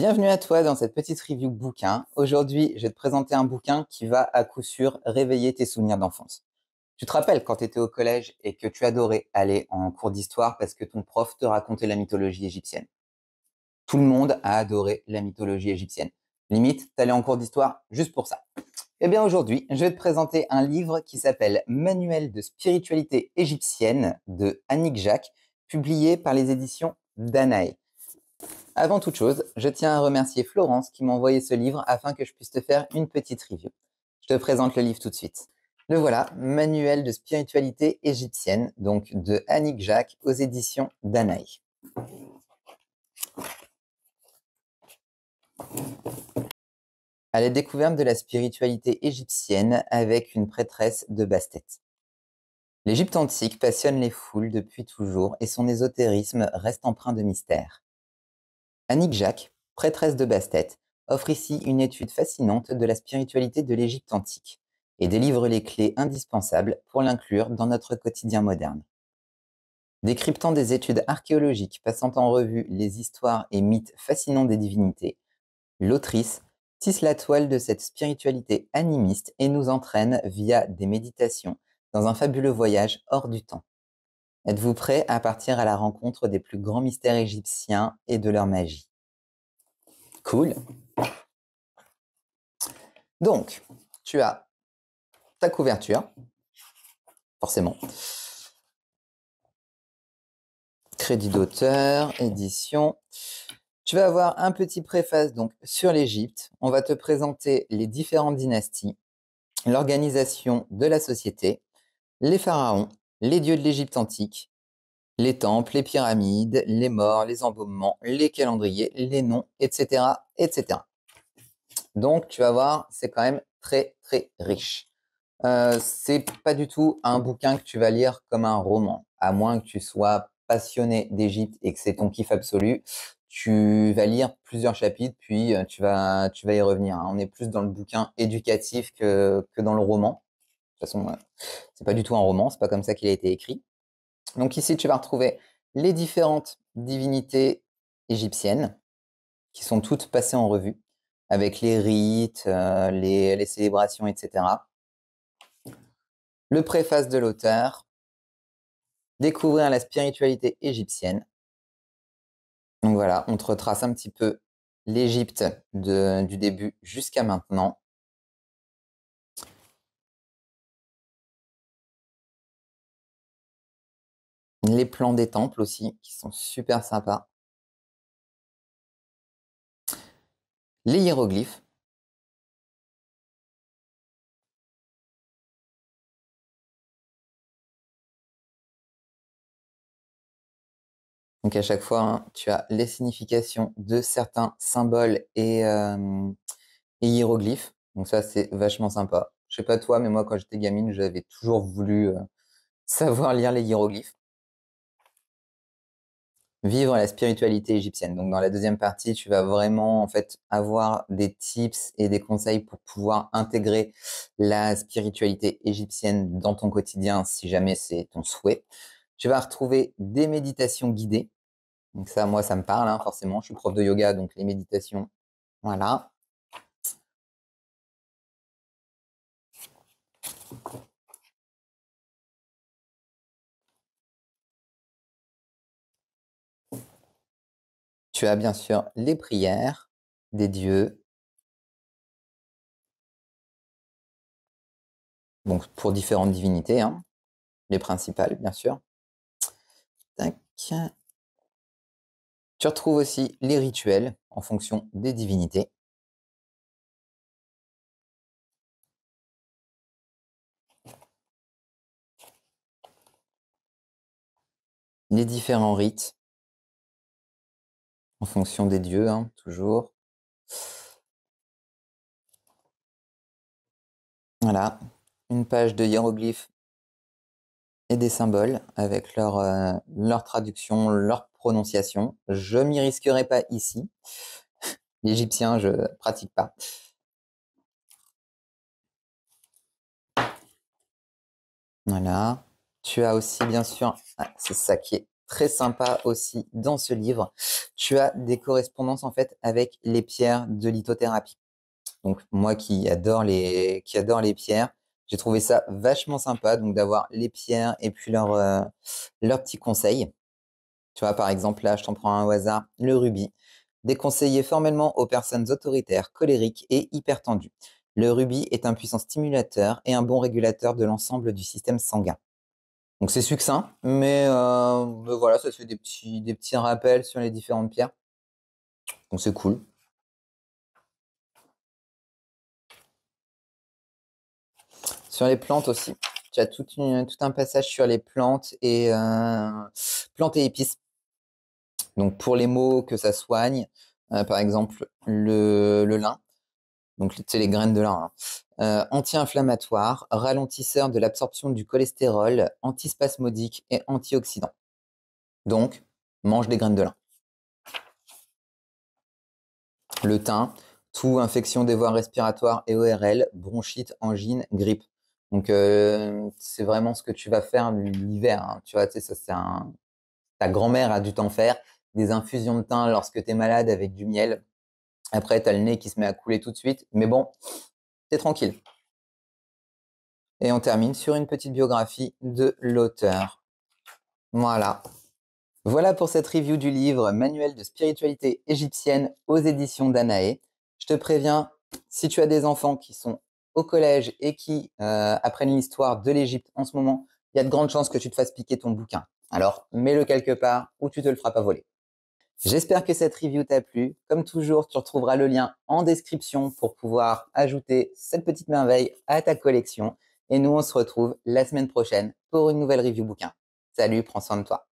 Bienvenue à toi dans cette petite review bouquin. Aujourd'hui, je vais te présenter un bouquin qui va à coup sûr réveiller tes souvenirs d'enfance. Tu te rappelles quand tu étais au collège et que tu adorais aller en cours d'histoire parce que ton prof te racontait la mythologie égyptienne. Tout le monde a adoré la mythologie égyptienne. Limite, t'allais en cours d'histoire juste pour ça. Eh bien aujourd'hui, je vais te présenter un livre qui s'appelle Manuel de spiritualité égyptienne de Annick Jacques, publié par les éditions Danaé. Avant toute chose, je tiens à remercier Florence qui m'a envoyé ce livre afin que je puisse te faire une petite review. Je te présente le livre tout de suite. Le voilà, Manuel de spiritualité égyptienne, donc de Annick Jacques aux éditions Danaé. À la découverte de la spiritualité égyptienne avec une prêtresse de Bastet. L'Égypte antique passionne les foules depuis toujours et son ésotérisme reste empreint de mystère. Annick Jacques, prêtresse de Bastet, offre ici une étude fascinante de la spiritualité de l'Égypte antique et délivre les clés indispensables pour l'inclure dans notre quotidien moderne. Décryptant des études archéologiques passant en revue les histoires et mythes fascinants des divinités, l'autrice tisse la toile de cette spiritualité animiste et nous entraîne via des méditations dans un fabuleux voyage hors du temps. Êtes-vous prêt à partir à la rencontre des plus grands mystères égyptiens et de leur magie? Cool. Donc, tu as ta couverture, forcément. Crédit d'auteur, édition. Tu vas avoir un petit préface donc sur l'Égypte. On va te présenter les différentes dynasties, l'organisation de la société, les pharaons, les dieux de l'Égypte antique, les temples, les pyramides, les morts, les embaumements, les calendriers, les noms, etc., etc. Donc, tu vas voir, c'est quand même très, très riche. C'est pas du tout un bouquin que tu vas lire comme un roman, à moins que tu sois passionné d'Égypte et que c'est ton kiff absolu. Tu vas lire plusieurs chapitres, puis tu vas y revenir, hein. On est plus dans le bouquin éducatif que dans le roman. De toute façon, c'est pas du tout un roman, c'est pas comme ça qu'il a été écrit. Donc ici, tu vas retrouver les différentes divinités égyptiennes qui sont toutes passées en revue, avec les rites, les célébrations, etc. Le préface de l'auteur, découvrir la spiritualité égyptienne. Donc voilà, on te retrace un petit peu l'Égypte du début jusqu'à maintenant. Les plans des temples aussi, qui sont super sympas. Les hiéroglyphes. Donc à chaque fois, hein, tu as les significations de certains symboles et hiéroglyphes. Donc ça, c'est vachement sympa. Je sais pas toi, mais moi, quand j'étais gamine, j'avais toujours voulu savoir lire les hiéroglyphes. Vivre la spiritualité égyptienne. Donc dans la deuxième partie, tu vas vraiment en fait avoir des tips et des conseils pour pouvoir intégrer la spiritualité égyptienne dans ton quotidien si jamais c'est ton souhait. Tu vas retrouver des méditations guidées. Donc ça, moi, ça me parle, hein, forcément. Je suis prof de yoga, donc les méditations, voilà. Tu as bien sûr les prières des dieux, donc pour différentes divinités, hein, les principales, bien sûr. Tac. Tu retrouves aussi les rituels en fonction des divinités. Les différents rites en fonction des dieux, hein, toujours. Voilà, une page de hiéroglyphes et des symboles avec leur traduction, leur prononciation. Je m'y risquerai pas ici. L'égyptien, je pratique pas. Voilà. Tu as aussi, bien sûr, c'est ça qui est très sympa aussi dans ce livre, tu as des correspondances en fait avec les pierres de lithothérapie. Donc moi qui adore les pierres, j'ai trouvé ça vachement sympa donc d'avoir les pierres et puis leurs petits conseils. Tu vois, par exemple, là, je t'en prends un au hasard, le rubis, déconseillé formellement aux personnes autoritaires, colériques et hypertendues. Le rubis est un puissant stimulateur et un bon régulateur de l'ensemble du système sanguin. Donc c'est succinct, mais voilà, ça te fait des petits rappels sur les différentes pierres. Donc c'est cool. Sur les plantes aussi, tu as tout un passage sur les plantes plantes et épices. Donc pour les maux que ça soigne, par exemple le lin, donc tu sais, les graines de lin, hein. Anti-inflammatoire, ralentisseur de l'absorption du cholestérol, antispasmodique et antioxydant. Donc, mange des graines de lin. Le thym, tout infection des voies respiratoires et ORL, bronchite, angine, grippe. Donc, c'est vraiment ce que tu vas faire l'hiver, hein. Tu vois, tu sais, ta grand-mère a dû t'en faire, des infusions de thym lorsque tu es malade avec du miel. Après, tu as le nez qui se met à couler tout de suite. Mais bon, t'es tranquille. Et on termine sur une petite biographie de l'auteur. Voilà. Voilà pour cette review du livre Manuel de spiritualité égyptienne aux éditions Danaé. Je te préviens, si tu as des enfants qui sont au collège et qui apprennent l'histoire de l'Égypte en ce moment, il y a de grandes chances que tu te fasses piquer ton bouquin. Alors, mets-le quelque part ou tu te le feras pas voler. J'espère que cette review t'a plu. Comme toujours, tu retrouveras le lien en description pour pouvoir ajouter cette petite merveille à ta collection. Et nous, on se retrouve la semaine prochaine pour une nouvelle review bouquin. Salut, prends soin de toi.